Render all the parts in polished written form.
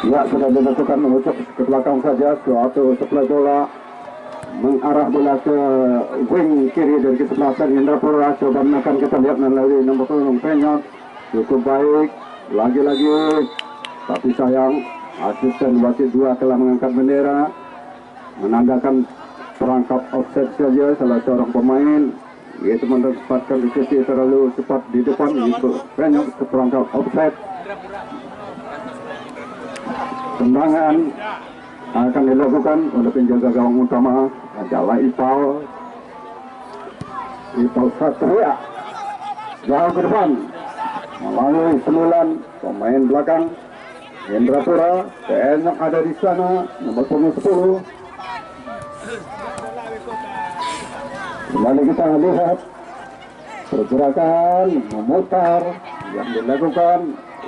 Ya, sudah dilakukan mengucap ke belakang saja. Suatu sebelah bola mengarah bola ke wing kiri dari kesebelasan Indrapura. Coba menekan, kita lihat melalui nomor 10 Penyot. Cukup baik. Lagi-lagi. Tapi sayang, asisten wasit 2 telah mengangkat bendera, menandakan perangkap offset saja salah seorang pemain, yaitu menempatkan posisi terlalu cepat di depan, itu Penyot ke perangkap offset. Tendangan akan dilakukan oleh penjaga gawang utama adalah Ipal Satria. Jauh ke depan melalui selulan pemain belakang Indrapura. Penyok ada di sana, nomor 10. Kembali kita lihat pergerakan memutar yang dilakukan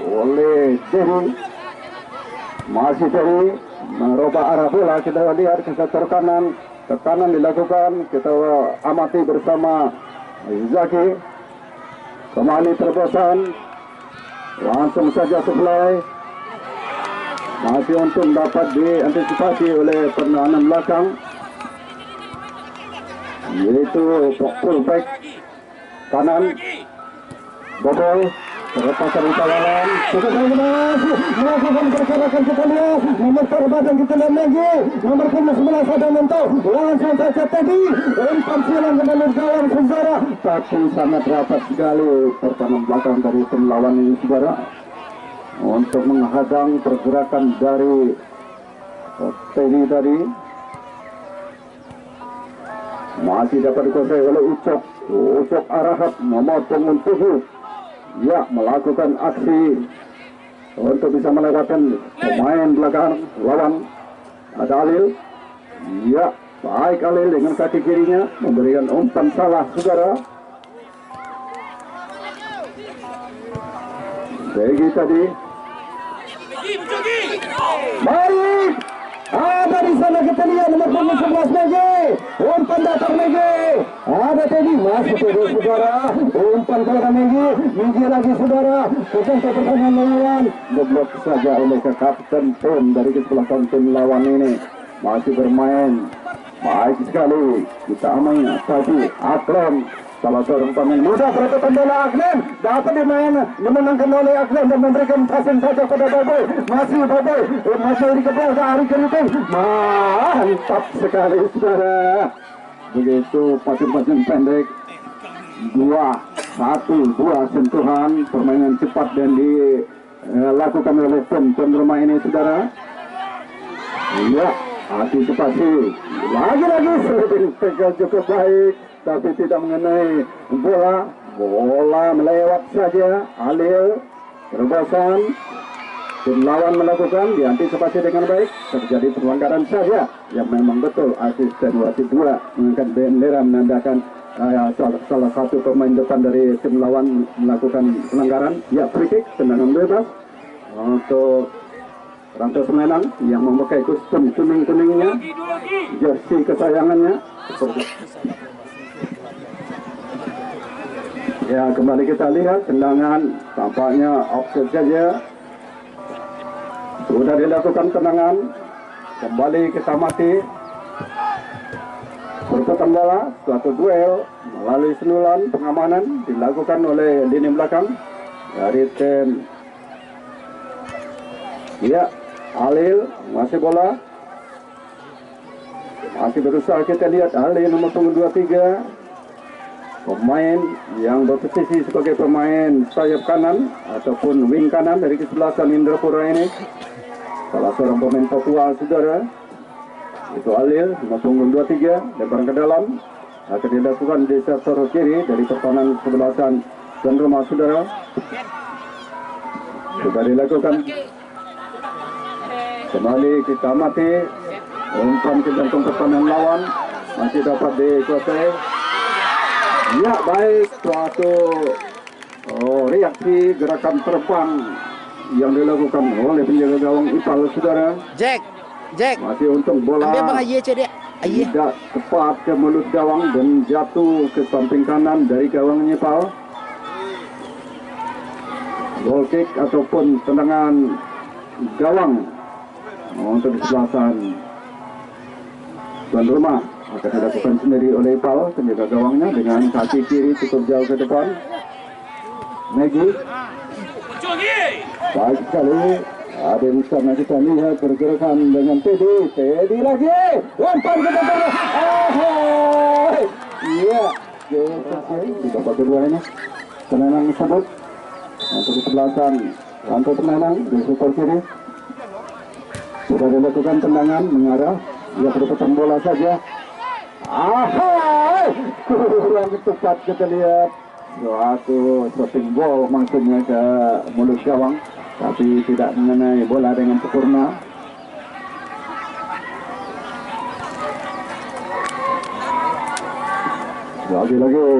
oleh Jerry. Masih Jerry merubah arah bola. Kita lihat ke sektor kanan, tekanan dilakukan. Kita amati bersama Zaki. Kembali terobosan, langsung saja supply. Masih untung dapat diantisipasi oleh pertahanan belakang, yaitu fullback kanan Bobol. Terlepas dari kawalan, melakukan pergerakan. Kita lihat nomor terbadan, kita lihat lagi nomor 11 ada mentok, langsung saja tadi umpan silang kembali gawang saudara, tapi sangat rapat sekali pertahanan belakang dari tim lawan ini saudara untuk menghadang pergerakan dari Teddy tadi. Masih dapat dikuasai oleh Ucok Arahat memotong 7. Ya, melakukan aksi untuk bisa melewatkan pemain belakang lawan. Ada Alil. Ya, baik Alil dengan kaki kirinya memberikan umpan salah saudara. Begi tadi. Baik. Ada di sana kita lihat nomor 11 Megi. Umpan datang Megi. Ada Teddy, masih Teddy saudara. Umpan kepada Megi lagi saudara. Bukan pertahanan lawan. Diblok saja oleh kapten tim dari kesebelasan tim lawan ini. Masih bermain baik sekali. Kita amanya tadi Akram, salah seorang pemain muda. Peraturan bola Akram dapat dimenangkan oleh Akram dan memberikan passing saja pada Boboy. Masih Boboy, masih di kepala Ari Keriting. Mantap sekali saudara. Begitu passing pendek, 2 sentuhan, permainan cepat dan dilakukan oleh tim rumah ini saudara. Iya, antisipasi lagi-lagi sering pegang cukup baik, tapi tidak mengenai bola melewat saja. Alil terobosan, tim lawan melakukan, diantisipasi dengan baik, terjadi pelanggaran saja yang memang betul. Asisten wasit 2 mengangkat bendera menandakan salah satu pemain depan dari tim lawan melakukan pelanggaran. Ya, free kick, tendangan bebas untuk Ranto Semenang yang memakai kostum kuning-kuningnya, jersey kesayangannya. Ya, kembali kita lihat tendangan, tampaknya offset saja. Sudah dilakukan tendangan. Kembali kita mati perputaran bola, suatu duel melalui selulan pengamanan dilakukan oleh lini belakang dari tim. Ya, Alil masih bola, masih berusaha. Kita lihat Alil nomor 23, pemain yang berposisi sebagai pemain sayap kanan ataupun wing kanan dari kesebelasan Indrapura ini. Salah seorang pemain Papua saudara, itu Alil nomor 23, lebar ke dalam, akan dilakukan di sektor kiri dari pertahanan kesebelasan dan rumah saudara. Sudah dilakukan. Kembali kita mati, umpan ke jantung pertahanan lawan masih dapat dikuasai. Ya, baik, suatu reaksi gerakan terbang yang dilakukan oleh penjaga gawang Ipal saudara. Jack Masih untung bola tidak tepat ke mulut gawang dan jatuh ke samping kanan dari gawang Ipal. Goal kick ataupun tendangan gawang untuk di sebelah tuan rumah akan dilakukan sendiri oleh Ipal, penjaga gawangnya dengan kaki kiri cukup jauh ke depan. Megi baik sekali. Ada yang sana kita lihat pergerakan dengan Teddy lagi lempar ke depan. Iya, di babak kedua ini penenang sebut untuk kesebelasan Ranto penenang di super kiri sudah dilakukan tendangan mengarah, dia berputar bola saja. Kurang tepat kita lihat suatu shooting ball maksudnya ke mulut gawang, tapi tidak mengenai bola dengan sempurna. Lagi-lagi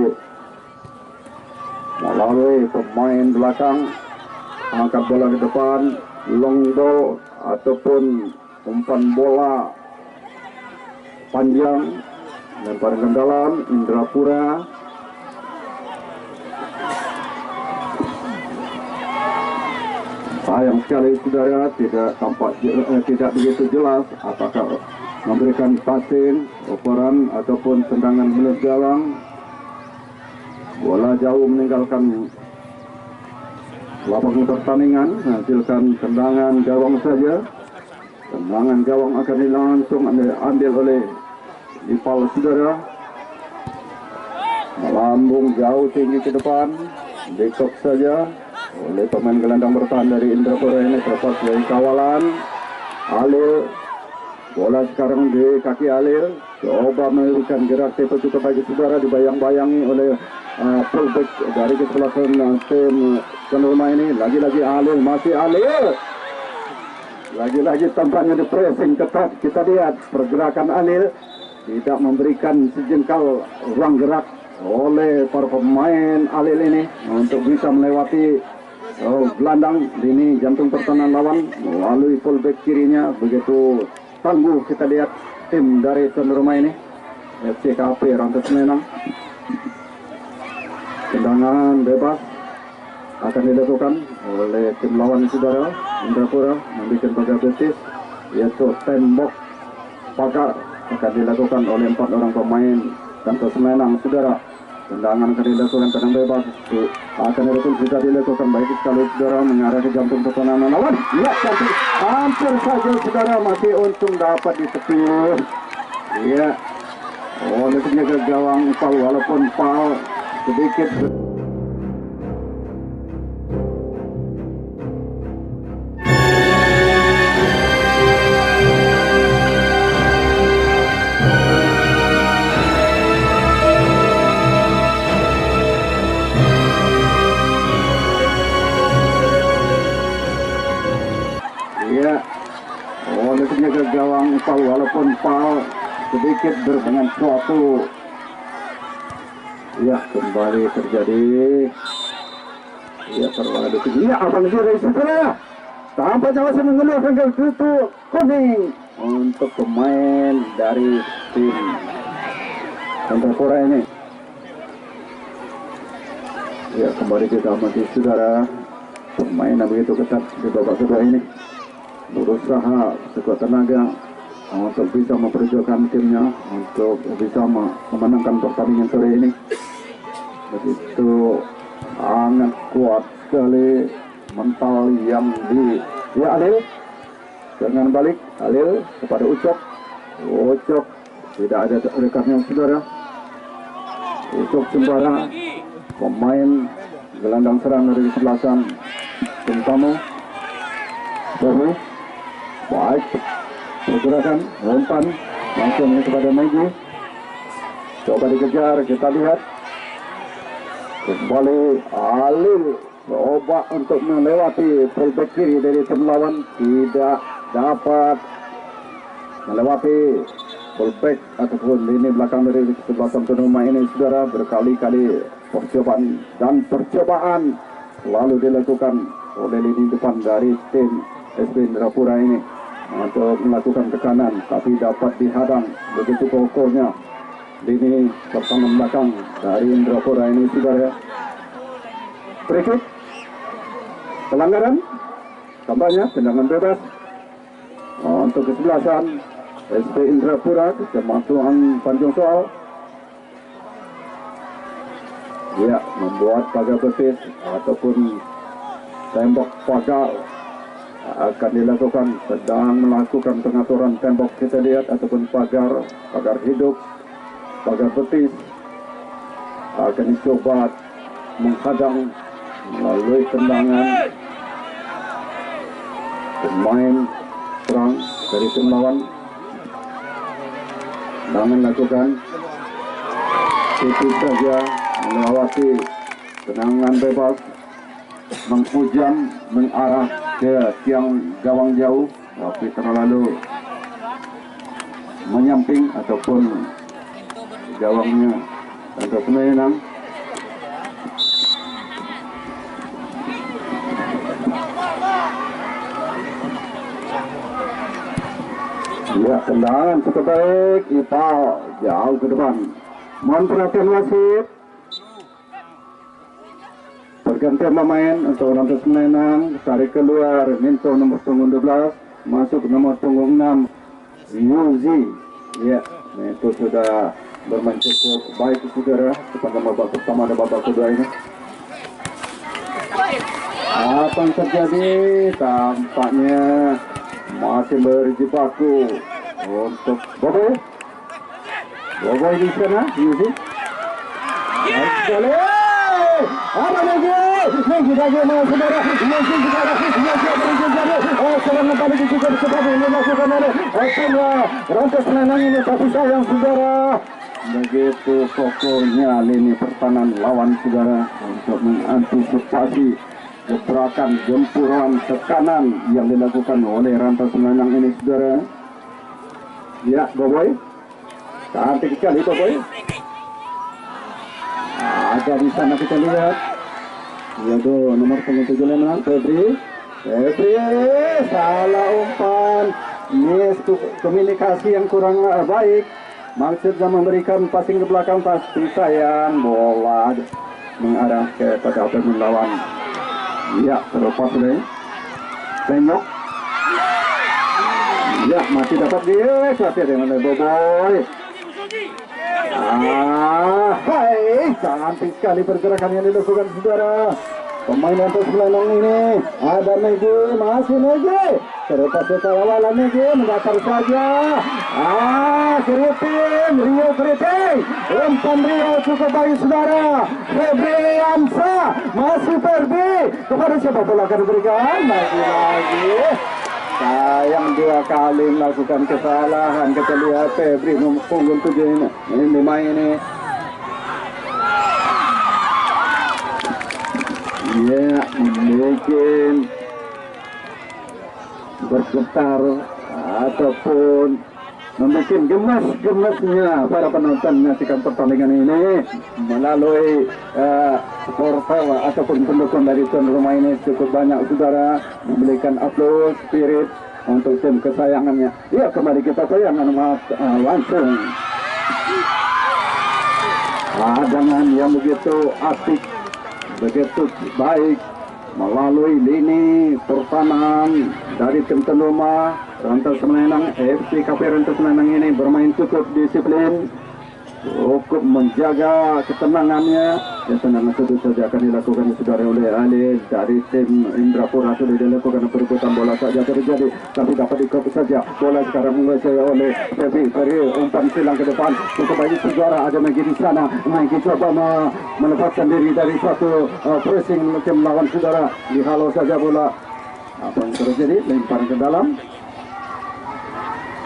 melalui pemain belakang angkat bola ke depan, long ball ataupun umpan bola panjang, lempar ke dalam. Indrapura sayang sekali saudara, tidak tampak tidak begitu jelas apakah memberikan passing, operan ataupun tendangan mulut gawang. Bola jauh meninggalkan lapangan pertandingan, menghasilkan tendangan gawang saja. Tendangan gawang akan langsung diambil oleh Ipal saudara. Melambung jauh tinggi ke depan, dekok saja oleh pemain gelandang bertahan dari Indrapura ini, terlepas dari kawalan Alil. Bola sekarang di kaki Alil, coba memberikan gerak tempo cukup bagi saudara, dibayang-bayangi oleh fullback dari kesebelasan tim tuan rumah ini. Lagi-lagi Alil, masih Alil, lagi-lagi tampaknya di pressing ketat. Kita lihat pergerakan Alil, tidak memberikan sejengkal ruang gerak oleh para pemain Alil ini untuk bisa melewati gelandang lini jantung pertahanan lawan melalui fullback kirinya. Begitu tangguh kita lihat tim dari tuan rumah ini, FCKP Ranto Semenang. Tendangan bebas akan dilakukan oleh tim lawan saudara Indrapura, membuat pagar betis, yaitu tembok pagar akan dilakukan oleh 4 orang pemain Ranto Semenang saudara. Tendangan akan dilakukan, tendangan bebas akan dilakukan baik sekali saudara, mengarah ke jantung pertahanan lawan. Ya, cantik, hampir saja saudara, masih untung dapat ditepis. Ya, oleh penjaga gawang Ipal, walaupun foul sedikit. Oleh penjaga gawang Ipal, walaupun foul sedikit dengan suatu, ya kembali terjadi. Ya terlalu tinggi. Ya abang dari saudara, tampaknya masih mengeluarkan kartu kuning untuk pemain dari tim Indrapura ini. Ya kembali kita amati saudara, permainan begitu ketat di babak kedua ini, berusaha sekuat tenaga untuk bisa memperjuangkan timnya untuk bisa memenangkan pertandingan sore ini. Begitu sangat kuat sekali mental yang ya Alil dengan balik Alil kepada Ucok tidak ada rekatnya saudara. Ucok sembara pemain gelandang serang dari kesebelasan tim tamu. Baik, pergerakan umpan langsung kepada Megi, coba dikejar. Kita lihat kembali Alil coba untuk melewati fullback kiri dari tim lawan, tidak dapat melewati fullback ataupun lini belakang dari kesebelasan tuan rumah ini saudara. Berkali-kali percobaan lalu dilakukan oleh lini depan dari tim SP Indrapura ini untuk melakukan tekanan, tapi dapat dihadang begitu kokohnya lini pertahanan belakang dari Indrapura ini saudara. Free kick, pelanggaran, tampaknya tendangan bebas Untuk kesebelasan SP Indrapura, Kecamatan Tanjung Soal. Ya, membuat pagar betis ataupun tembok pagar akan dilakukan, sedang melakukan pengaturan tembok, kita lihat, ataupun pagar hidup, pagar betis akan dicoba menghadang melalui tendangan pemain serang dari tim lawan. Tendangan lakukan itu saja, melewati tendangan bebas, menghujam mengarah ke tiang gawang jauh, tapi terlalu menyamping ataupun gawangnya untuk menang. Ya, tendangan cukup baik, Ipal jauh ke depan. Mohon perhatian wasit. Pergantian pemain untuk Rantas Menang, tarik keluar Minto nomor punggung 12, masuk nomor punggung 6 Yuzi. Ya, itu sudah bermain cukup baik, saudara, sepanjang babak pertama dan babak kedua ini. Apa yang terjadi? Tampaknya masih berjibaku untuk Boboy. Boboy di sana, Yuzi. Baik sekali. Apa lagi? Lagi mau saudara. Masih saudara. Masih berjalan. Serangan balik cukup cepat dilakukan oleh Rantas Menang ini, tapi sayang saudara. Begitu kokohnya lini pertahanan lawan saudara untuk mengantisipasi gebrakan, gempuran, tekanan yang dilakukan oleh Rantas Menang ini saudara. Ya, Boboy. Cantik sekali Boboy. Ada di sana kita lihat, yaitu nomor punggung 7 Menang, Febri, salah umpan, miss komunikasi yang kurang baik, maksudnya memberikan passing ke belakang, pasti sayang, bola mengarah kepada pemain lawan. Ya, terlepas deh, Penyok. Ya, masih dapat dia, suatu dengan Boboy. Hai, cantik sekali pergerakan yang dilakukan saudara. Pemain Rantas Menang ini ada Megi, masih Megi. Terlepas ke kawalan Megi, mendatar saja. Kriting, Rio Kriting. Umpan Rio cukup baik saudara. Febri Amsa, masih Febri. Kepada siapa bola akan diberikan? Lagi-lagi. Sayang dua kali melakukan kesalahan. Kita lihat Febri punggung 7 ini, 5 ini. Ya, mungkin bergetar ataupun mungkin gemasnya para penonton menyaksikan pertandingan ini melalui supporter ataupun pendukung dari tuan rumah ini cukup banyak saudara, memberikan upload spirit untuk tim kesayangannya. Ya, kembali kita sayangan langsung dengan yang begitu asik, begitu baik melalui lini pertahanan dari tim tuan rumah Rantas Menang. FC KP Rantas Menang ini bermain cukup disiplin, cukup menjaga ketenangannya. Dan tendangan tentu saja akan dilakukan saudara oleh Ali dari tim Indrapura. Sudah dilakukan perebutan bola saja terjadi, tapi dapat dikop saja. Bola sekarang menguasai oleh Febri. Umpan silang ke depan cukup baik saudara. Ada Megi di sana. Megi coba melepaskan diri dari suatu pressing tim lawan saudara. Dihalau saja bola. Apa yang terjadi? Lemparan ke dalam.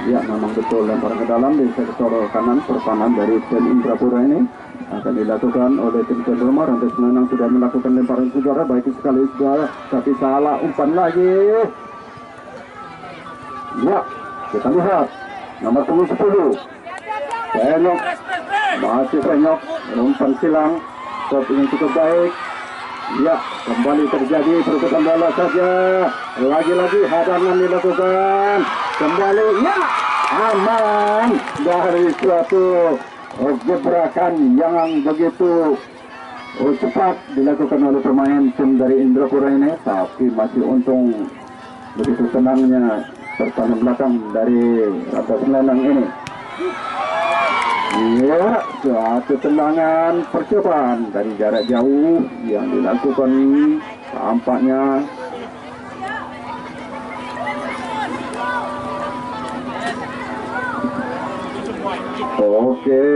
Ya, memang betul lemparan ke dalam di sektor kanan pertahanan dari tim Indrapura ini akan dilakukan oleh tim tuan rumah. Rantas Menang sudah melakukan lemparan saudara, baik sekali saudara, tapi salah umpan lagi. Ya, kita lihat nomor 10 Penyok, masih Penyok, umpan silang, shot yang cukup baik. Ya, kembali terjadi perebutan bola saja. Lagi-lagi hadangan dilakukan. Kembali, ya, aman dari suatu gebrakan yang begitu cepat dilakukan oleh pemain tim dari Indrapura ini, tapi masih untung begitu tenangnya pertahanan belakang dari Ranta Semelanang ini. Ya, suatu tendangan percobaan dari jarak jauh yang dilakukan tampaknya oke.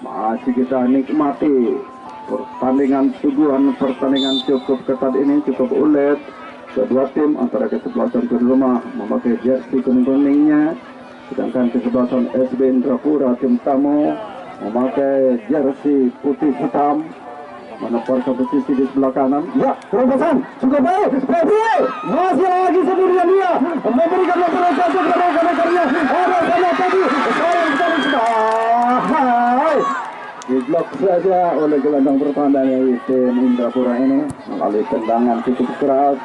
Masih kita nikmati pertandingan tujuan, pertandingan cukup ketat ini, cukup ulet. Kedua tim antara kesebelasan tuan rumah memakai jersey kuning-kuningnya, sedangkan kesebelasan SB Indrapura tim tamu memakai jersey putih hitam menempatkan posisi di sebelah kanan. Ya, terobosan cukup baik. Masih lagi sendirian dia memberikan laporan satu kepada rekan-rekannya. Ada sama tadi sayang sekali sudah diblok saja oleh gelandang pertahanan dari tim Indrapura ini melalui tendangan cukup keras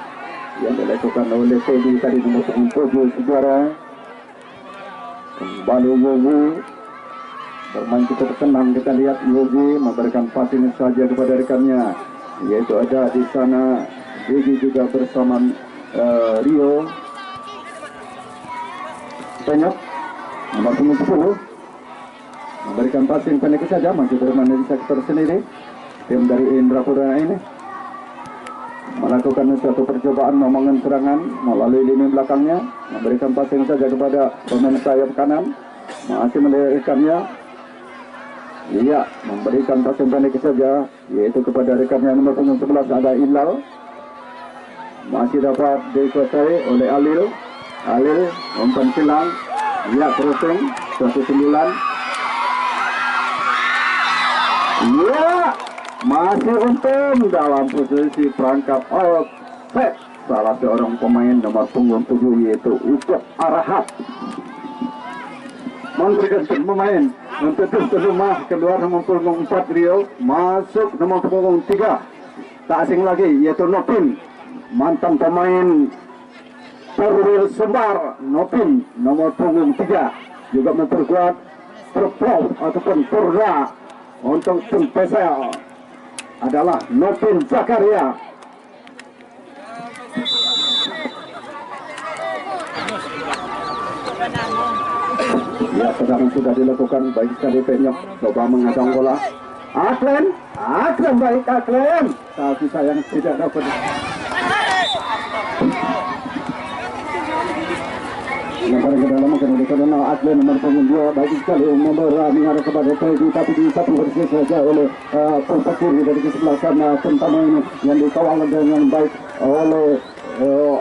yang dilakukan oleh Teddy tadi nomor 7 saudara. Kembali Yogi bermain cukup tenang. Kita lihat Yogi memberikan passing saja kepada rekannya, yaitu ada di sana Yogi juga bersama Rio banyak nomor 10 memberikan passing pendek saja, masih bermain di sektor sendiri. Tim dari Indrapura ini melakukan suatu percobaan membangun serangan melalui lini belakangnya, memberikan passing saja kepada pemain sayap kanan, masih melarikannya. Iya, memberikan passing pendek saja, yaitu kepada rekannya nomor 11 ada Ilal, masih dapat dikuasai oleh Alil umpan silang. Iya, crossing 19. Ya, masih untung dalam posisi perangkap offset salah seorang pemain nomor punggung 7 yaitu Ucap Arahat. Memberikan pemain untuk tim rumah keluar nomor punggung 4 Rio, masuk nomor punggung 3 tak asing lagi yaitu Nopin, mantan pemain Perwil Sembar. Nopin nomor punggung 3 juga memperkuat Perpol ataupun Purda. Untuk tim PSL adalah Nopin Zakaria. Ya, sekarang sudah dilakukan baik sekali Penyok coba mengadang bola. Aklen baik Aklen, tapi sayang tidak dapat. Lempar ke dalam karena Aklen nomor punggung 2 baik sekali memberani arah kepada Teddy, tapi di satu bersih saja oleh punggung kiri dari kesebelasan tentang ini yang dikawal dengan baik oleh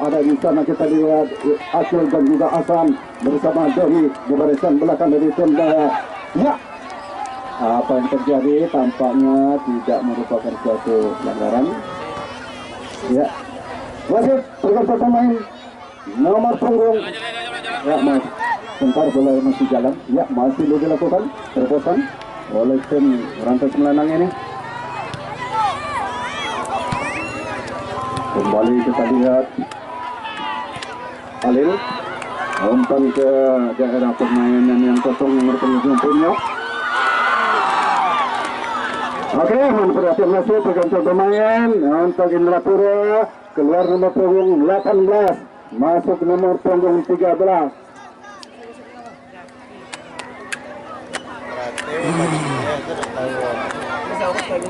ada di sana. Kita lihat Akil dan juga Hasan bersama dari barisan belakang dari tenda. Ya, apa yang terjadi tampaknya tidak merupakan suatu pelanggaran. Ya, wasit berganti pemain nomor punggung. Ya, mas, sebentar bola masih jalan. Ya, masih dilakukan terobosan oleh tim Ranta Semelanang ini. Kembali kita lihat Alil umpan ke daerah permainan yang kosong nomor punggung Penyok. Oke, memperhatikan masih pergantian pemain untuk Indrapura. Keluar nomor punggung 18, masuk nomor punggung 13.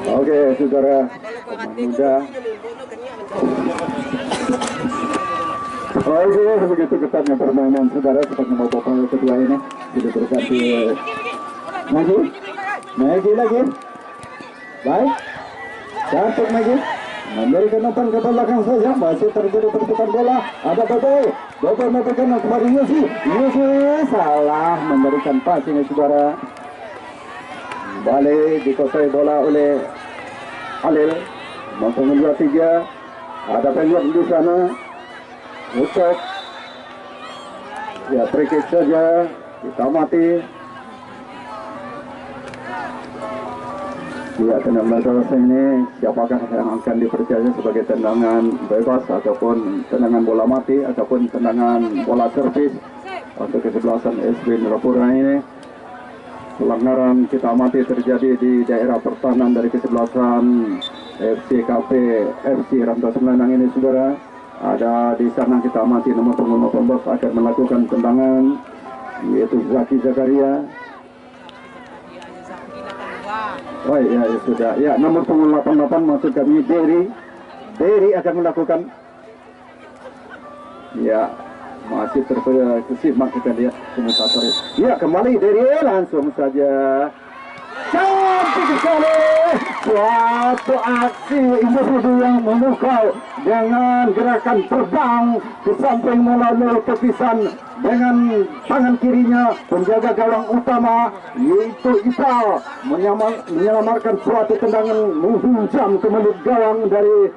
Oke, saudara muda. Oke, begitu ketatnya permainan saudara seperti mau babak kedua ini sudah berganti Megi lagi. Baik, cantik Megi. Memberikan umpan ke belakang saja, masih terjadi perputaran bola. Ada Bobo memberikan kepada Yusi salah memberikan passing saudara. Balik dikuasai bola oleh Alil. Mampu 2-3. Ada Penyok di sana. Ucap. Ya, free kick saja. Kita mati. Ya, tendangan selesai ini siapakah yang akan dipercaya sebagai tendangan bebas ataupun tendangan bola mati ataupun tendangan bola servis untuk kesebelasan SB Indrapura ini. Pelanggaran kita mati terjadi di daerah pertahanan dari kesebelasan FCKP FC Ranta Semelanang ini saudara. Ada di sana kita amati nomor punggung 18 akan melakukan tendangan, yaitu Zaki Zakaria. Oh ya, ya sudah. Ya, nomor punggung 88 maksud kami Derry akan melakukan. Ya, masih terkesimak kita lihat komentator. Ya, kembali Derry langsung saja. Cantik sekali, suatu aksi individu yang memukau dengan gerakan terbang ke samping melalui tepisan dengan tangan kirinya penjaga gawang utama yaitu Ipal menyelamatkan suatu tendangan menghunjam ke mulut gawang dari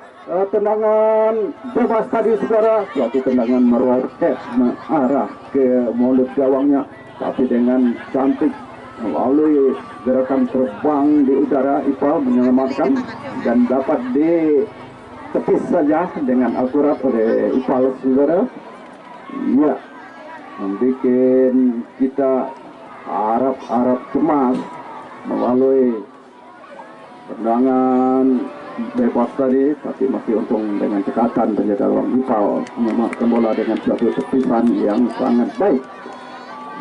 tendangan bebas tadi saudara. Suatu tendangan meroket mengarah ke mulut gawangnya, tapi dengan cantik melalui gerakan terbang di udara Ipal menyelamatkan dan dapat ditepis saja dengan akurat oleh Ipal saudara. Ya, membuat kita harap cemas melalui tendangan bebas tadi, tapi masih untung dengan cekatan penjaga gawang Ipal menyelamatkan bola dengan suatu tepisan yang sangat baik,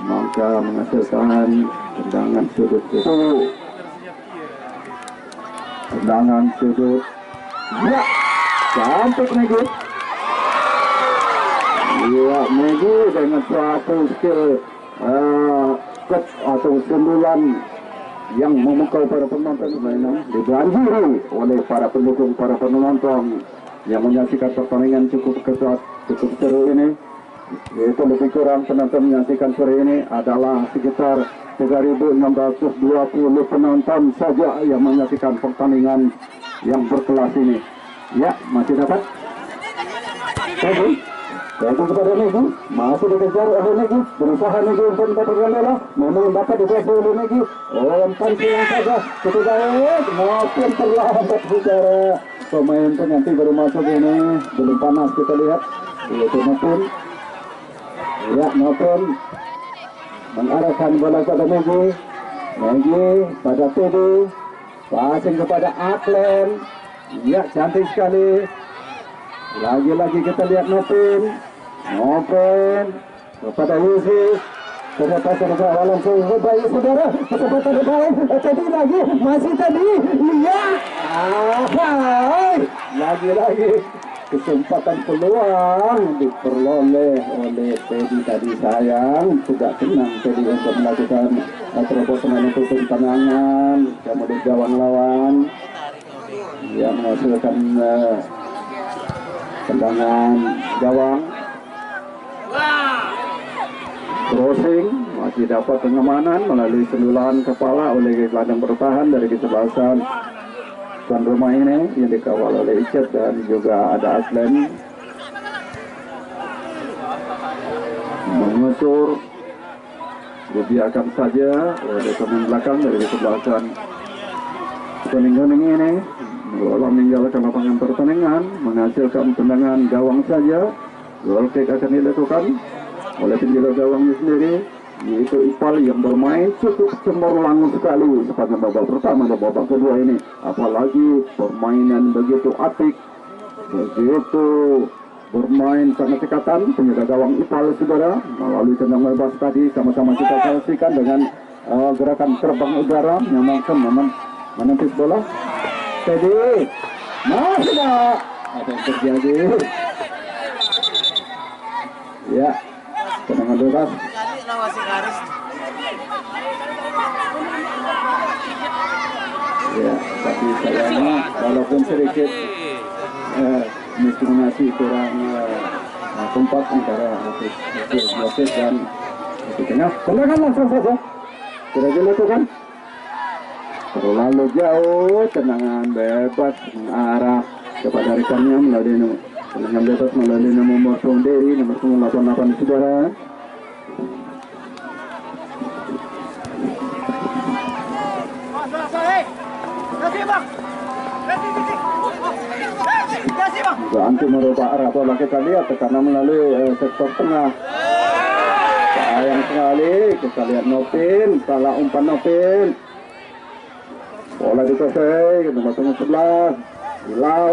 maka menghasilkan tendangan sudut itu. Tendangan sudut. Ya, cantik Megi. Ya, Megi dengan suatu skill cut atau sundulan yang memukau para penonton permainan, dibanjiri oleh para pendukung, para penonton yang menyaksikan pertandingan cukup ketat, cukup seru ini. Yaitu lebih kurang penonton menyaksikan sore ini adalah sekitar 3.620 penonton saja yang menyaksikan pertandingan yang berkelas ini. Ya, masih dapat. Langsung kepada Megi, masih dikejar oleh Megi, berusaha Megi untuk mendapatkan bola, namun dapat dikuasai oleh Megi. Umpan silang saja, cukup baik, maupun terlambat bicara. Pemain pengganti baru masuk ini, belum panas kita lihat, yaitu Nopin. Ya, Nopin mengarahkan bola kepada Megi pada Teddy, passing kepada Aklen. Ya, cantik sekali. Lagi-lagi kita lihat Nopin kepada Yusuf. Ternyata serba langsung baik saudara, kesempatan bermain tadi lagi, masih tadi. Iya, lagi-lagi kesempatan peluang diperoleh oleh Teddy tadi. Sayang, tidak tenang Teddy untuk melakukan terobosan untuk tendangan kemudian gawang lawan yang menghasilkan tendangan gawang. Crossing masih dapat pengamanan melalui sendulan kepala oleh gelandang bertahan dari kesebelasan tuan rumah ini yang dikawal oleh Icet dan juga ada Aslen. Mengusur, dibiarkan saja oleh pemain belakang dari kesebelasan kuning-kuning ini meninggalkan lapangan pertandingan, menghasilkan tendangan gawang saja. Goal kick akan dilakukan oleh penjaga gawangnya sendiri, yaitu Ipal yang bermain cukup cemerlang sekali sepanjang babak pertama dan babak kedua ini. Apalagi permainan begitu apik, begitu bermain sangat cekatan penjaga gawang Ipal saudara. Melalui tendangan bebas tadi sama-sama kita saksikan dengan gerakan terbang udara yang menempis bola. Jadi masih ada yang terjadi. Ya, tendangan bebas. Ya, tapi sayangnya walaupun sedikit diskriminasi kurang tempat antara Hafiz dan di tengah. Tendangan langsung saja sudah dilakukan. Terlalu jauh, tendangan bebas mengarah kepada rekannya melalui tendangan bebas melalui nomor Derry, nomor 88 saudara. Ganti merubah arah bola, kita lihat tekanan melalui sektor tengah. Sayang sekali, kita lihat Nopin, salah umpan Nopin. Bola dikuasai nomor 11 Bilal.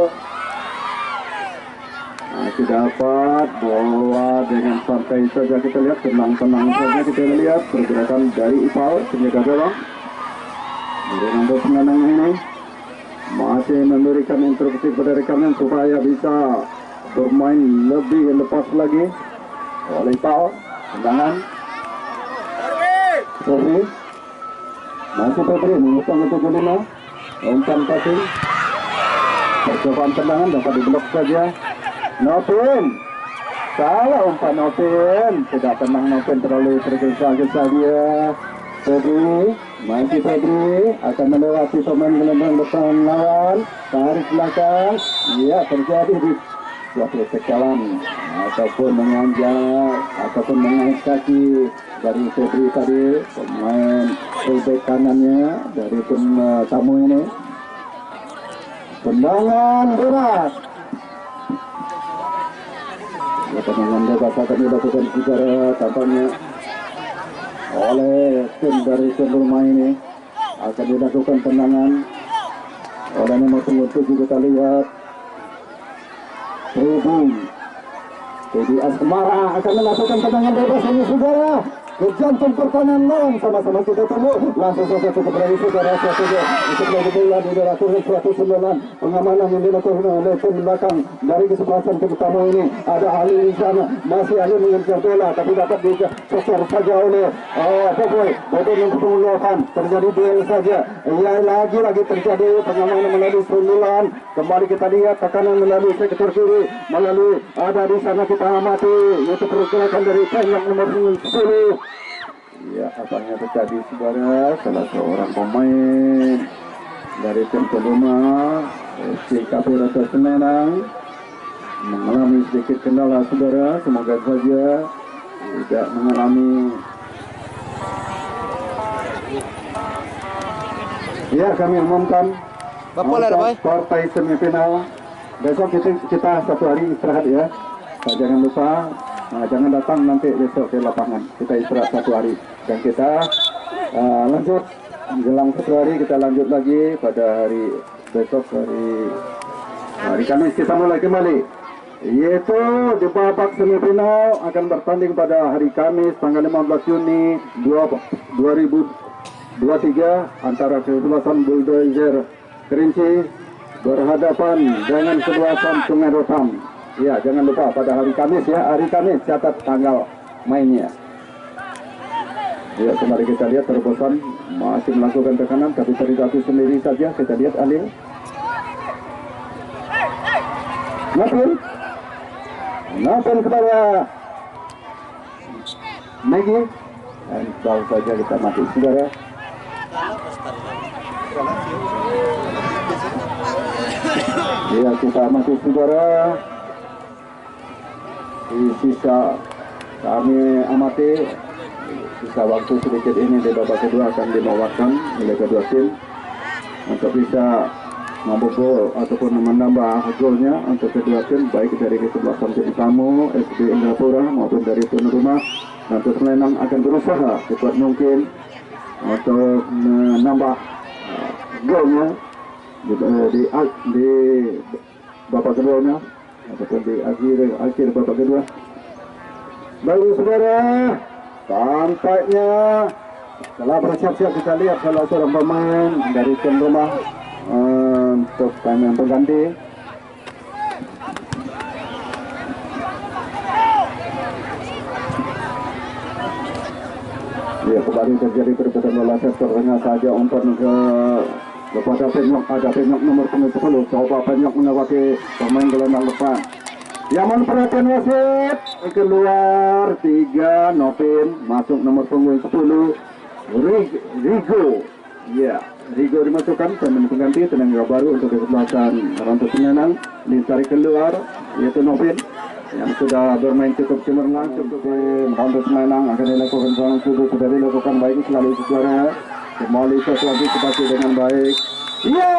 Masih dapat bola dengan santai saja kita lihat, tenang-tenang saja kita lihat pergerakan dari Ipal penjaga gawang. Dari nomor 9 ini masih memberikan instruksi kepada rekannya supaya bisa bermain lebih lepas lagi. Oleh Ipal, tendangan. Sofi masih Febri mengusung ke 75, umpan passing. Percobaan tendangan dapat diblok saja. Novin, salah umpan Novin, tidak tenang Novin, terlalu tergesa-gesa dia. Febri, masih Febri akan melewati pemain gelandang depan lawan, tarik belakang, ya terjadi di suatu tekalan ataupun menganjak ataupun mengais kaki dari Febri tadi, pemain fullback kanannya dari tim tamu ini. Tendangan berat. Tendangan bebas akan dilakukan secara tampaknya oleh tim dari tim rumah ini, akan dilakukan tendangan oleh nomor 7 kita lihat Jadi Asmara akan melakukan tendangan bebas ini saudara. Ke jantung pertahanan lawan, sama-sama kita tunggu. Langsung saja cukup dari saudara saja untuk lagi bola di daerah turun 109. Pengamanan yang dilakukan oleh tim belakang dari kesebelasan tim utama ini. Ada Ali di sana, masih Ali mengejar bola tapi dapat dicocor saja oleh Boboy. Boboy yang ketemu terjadi duel saja. Ya lagi terjadi pengamanan melalui sundulan. Kembali kita lihat tekanan melalui sektor kiri, melalui ada di sana kita amati yaitu pergerakan dari penyok nomor 10. Ya, apanya terjadi saudara, salah seorang pemain dari tim Peluma SCKP Rasa Semenang mengalami sedikit kendala saudara, semoga saja tidak mengalami. Ya, kami umumkan partai semifinal besok kita satu hari istirahat ya. Jangan lupa, jangan datang nanti besok ke lapangan, kita istirahat satu hari dan kita lanjut menjelang satu hari, kita lanjut lagi pada hari besok, hari Kamis kita mulai kembali, yaitu di babak semifinal akan bertanding pada hari Kamis tanggal 15 Juni 2023 antara kesebelasan Bulldozer Kerinci berhadapan dengan kesebelasan Sungai Rotam. Ya, jangan lupa pada hari Kamis ya, hari Kamis catat tanggal mainnya. Ya, kembali kita lihat terobosan masih melakukan tekanan tapi terjadi sendiri saja. Kita lihat Alil. Napin kepada Maggie. Dan baru saja kita mati saudara. Ya, kita mati saudara. Di sisa kami amati sisa waktu sedikit ini di babak kedua akan dibawakan oleh kedua tim untuk bisa membobol ataupun menambah golnya untuk kedua tim, baik dari kesebelasan tim tamu SB Indrapura maupun dari tuan rumah. Nanti Semenang akan berusaha sekuat mungkin untuk menambah golnya di babak keduanya ataupun di akhir babak kedua. Baru saudara, tampaknya setelah bersiap-siap kita lihat salah seorang pemain dari tim rumah untuk pemain pengganti. Ya, kembali terjadi perebutan bola sektor tengah saja, umpan kepada Penyok, ada Penyok nomor 10, coba Penyok melewati pemain gelandang depan. Yang perhatian wasit, keluar 3, Novin, masuk nomor punggung 10, Rigo. Ya, Rigo dimasukkan, pemain pengganti, tenaga baru untuk kesebelasan Rantau Semenang, ditarik keluar, yaitu Novin, yang sudah bermain cukup cemerlang untuk Rantau Semenang, akan dilakukan seorang sudah dilakukan baik selalu secara kembali sesuatu seperti dengan baik. Ya,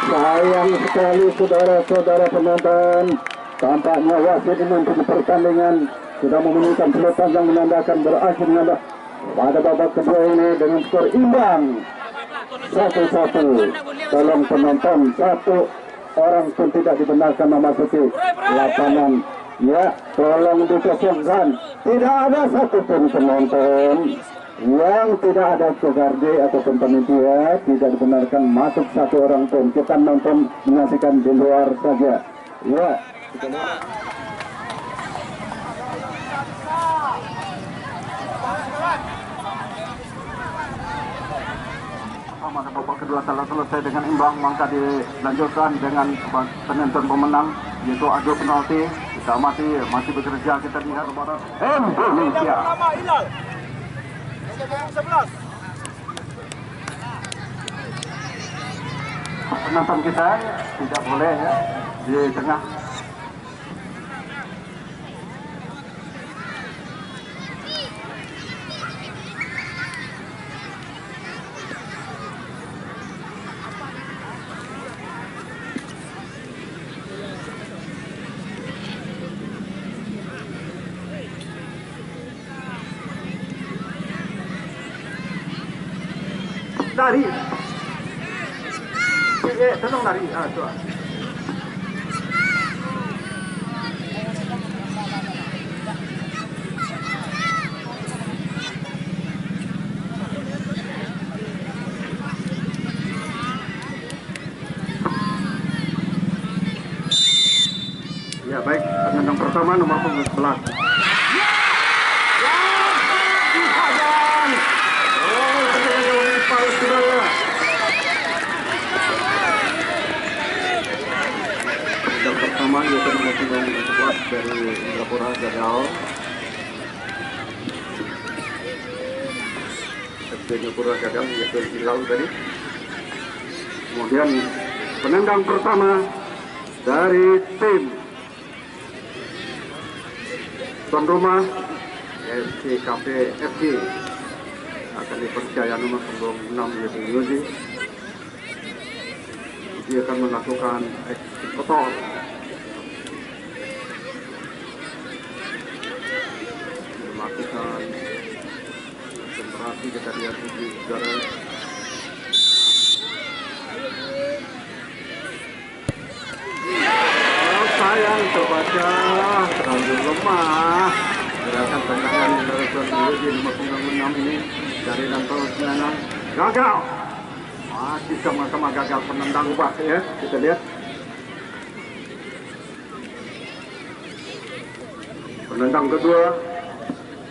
sayang sekali saudara-saudara penonton. Tampaknya wasit memimpin pertandingan sudah memenangkan pelotas yang menandakan berakhir pada babak kedua ini dengan skor imbang 1-1. Tolong penonton 1 orang pun tidak dibenarkan memasuki lapangan. Ya, tolong dikosongkan. Tidak ada satupun penonton yang tidak ada kogarde ataupun panitia, tidak dibenarkan masuk satu orang pun. Kita nonton menyaksikan di luar saja. Ya, kita lihat. Maka babak kedua telah selesai dengan imbang, maka dilanjutkan dengan penonton pemenang yaitu adu penalti. Kita masih bekerja, kita lihat Barat Indonesia. Penonton kita tidak boleh ya di tengah. Dari tenang dari coba. Ya baik, penendang pertama nomor 11. Pertama yaitu nomor 11 dari Indrapura gagal. FC Indrapura gagal yaitu Hilal tadi. Kemudian penendang pertama dari tim tuan rumah SCKP FC akan dipercaya nomor 6 yaitu Yuzi. Dia akan melakukan eksekutor. Melakukan konsentrasi, kita lihat di saudara. Sayang terbaca, terlalu lemah. Gerakan tendangan yang dilakukan di nomor 6 ini dari Danto Senanang gagal. Masih sama-sama gagal penendang ubah ya, kita lihat. Penendang kedua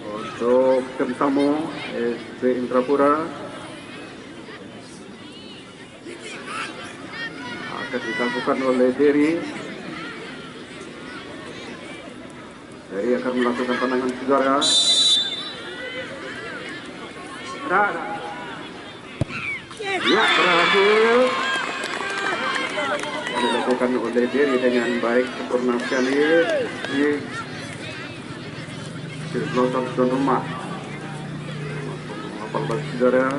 untuk tim tamu SC Indrapura akan dilakukan oleh Dery. Dery akan melakukan tendangan saudara. Ya, berhasil dilakukan oleh Dery dengan baik, sempurna sekali di pelontar tuan rumah. Apa kabar saudara?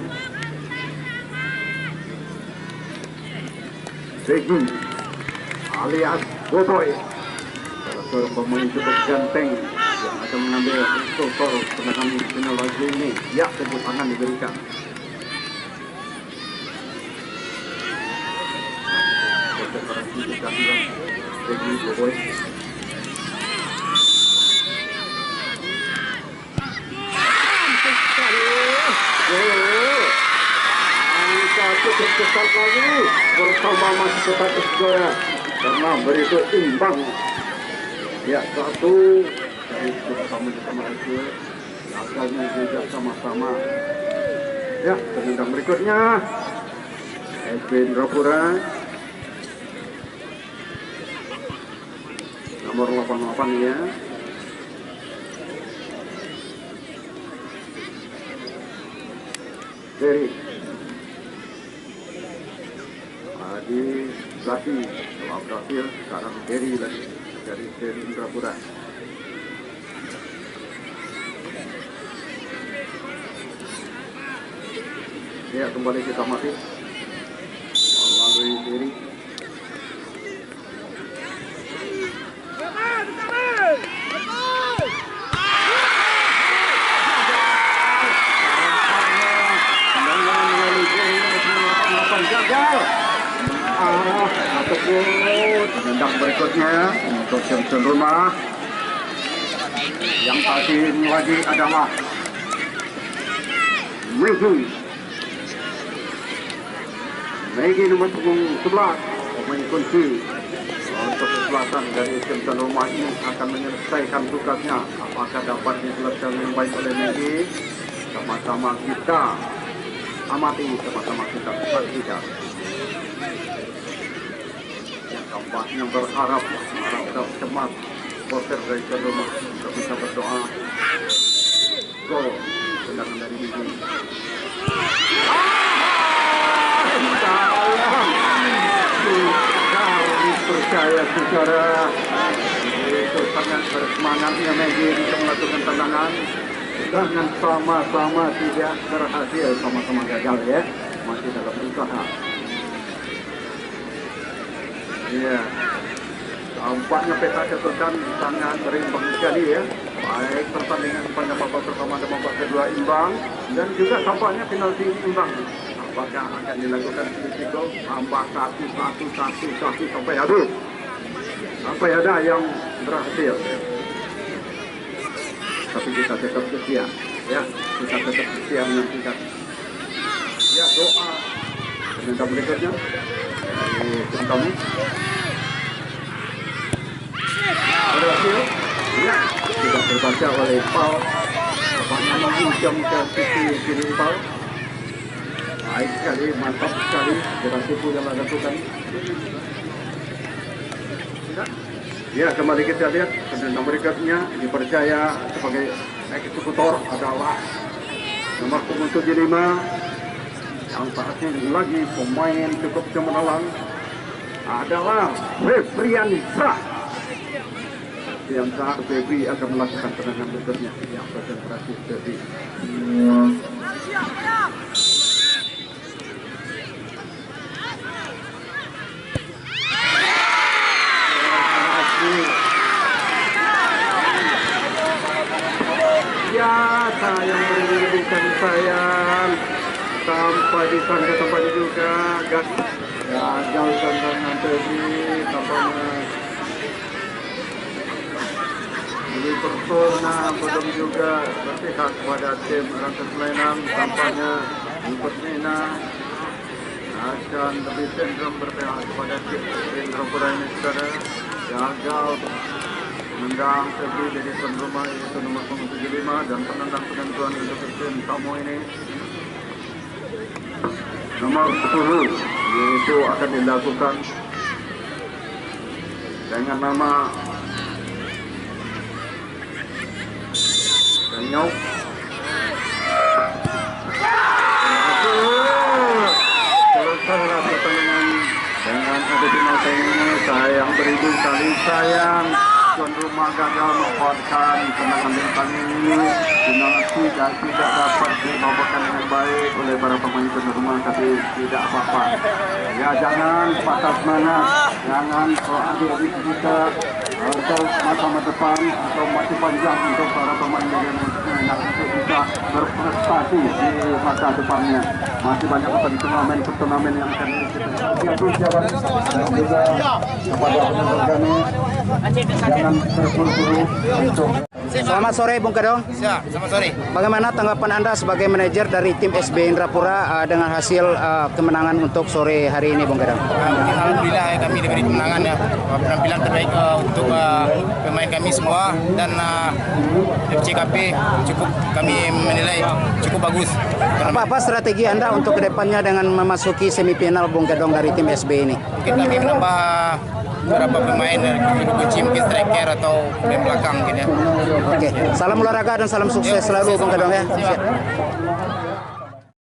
Segi alias Gotoy, salah seorang pemain cukup ganteng yang akan mengambil skor tendangan final lagi ini. Ya, tepuk tangan diberikan. Segi Gotoy. Cukup besar lagi bersama masih tetap saudara karena berikut imbang ya, satu dari sama-sama itu gagalnya juga sama-sama ya. Penendang berikutnya SC Indrapura nomor 88 ya. Dery di Lati telah berhasil, sekarang Dery lagi dari Indrapura. Ya, kembali kita masih melalui Dery. Gagal. Ataupun ya untuk tim tuan rumah. Yang asing lagi adalah Maggie nomor punggung 11 pemain kunci untuk kesempatan dari tim tuan rumah ini akan menyelesaikan tugasnya. Apakah dapat diselesaikan dengan baik oleh Maggie? Sama-sama kita amati, sama-sama kita saksikan. Tampaknya berharap cemas supporter dari tuan rumah untuk bisa berdoa gol tendangan dari Maggie. Percaya secara itu sangat bersemangatnya Maggie untuk melakukan tendangan dengan sama-sama tidak berhasil, sama-sama gagal ya, masih dalam usaha. Ya, tampaknya peta catatan sangat berimbang sekali ya, baik pertandingan pada babak pertama dan babak kedua imbang, dan juga tampaknya penalti imbang. Apakah akan dilakukan risiko tambah satu sampai habis, sampai ada yang berhasil. Tapi kita tetap setia, ya, kita tetap setia menantikan. Ya, doa permintaan berikutnya dari tim kami berhasil. Ya, tidak terbaca oleh Paul. Tampaknya menghujam ke sisi kiri Paul. Baik sekali, mantap sekali berhasil yang lakukan. Ya, kembali kita lihat permintaan berikutnya dipercaya sebagai eksekutor adalah nomor punggung 75 yang saat ini lagi pemain cukup cemerlang adalah Febriansa. Yang saat Febri akan melakukan tendangan berikutnya yang konsentrasi Febri. Ya, sayang menyebutkan sayang sampai di sana tempatnya juga gagal tendangan Febri. Tampaknya ini persona belum juga berpihak kepada tim Rangka Selenang. Tampaknya ikut Nina akan lebih cenderung berpihak kepada tim Indra ini saudara. Gagal menendang Febri dari tuan rumah yaitu nomor 75 dan penendang penentuan untuk tim tamu ini nomor 10 yaitu akan dilakukan dengan nama Daniel. Selesailah pertandingan dengan adu penalti ini. Sayang, beribu kali sayang, tuan rumah gagal mendapatkan tendangan bintang ini. Tendangan tidak dapat dibawakan dengan baik oleh para pemain tuan rumah, tapi tidak apa-apa. Ya, jangan patah semangat, jangan adik-adik kita atau masa depan atau masih panjang untuk para pemain yang untuk bisa berprestasi di masa depannya. Masih banyak turnamen yang akan kita dan juga kepada penonton kami jangan terburu-buru untuk. Selamat sore Bung Kedong. Ya, selamat sore. Bagaimana tanggapan Anda sebagai manajer dari tim SB Indrapura dengan hasil kemenangan untuk sore hari ini Bung Kedong? Alhamdulillah kami diberi kemenangan ya. Penampilan terbaik untuk pemain kami semua dan FCKP cukup kami menilai cukup bagus. Apa strategi Anda untuk kedepannya dengan memasuki semifinal Bung Kedong dari tim SB ini? Mungkin kami menambah beberapa pemain dari kunci mungkin striker atau pemain belakang mungkin ya. Oke, salam olahraga dan salam sukses selalu Bung Kedong ya. Siap.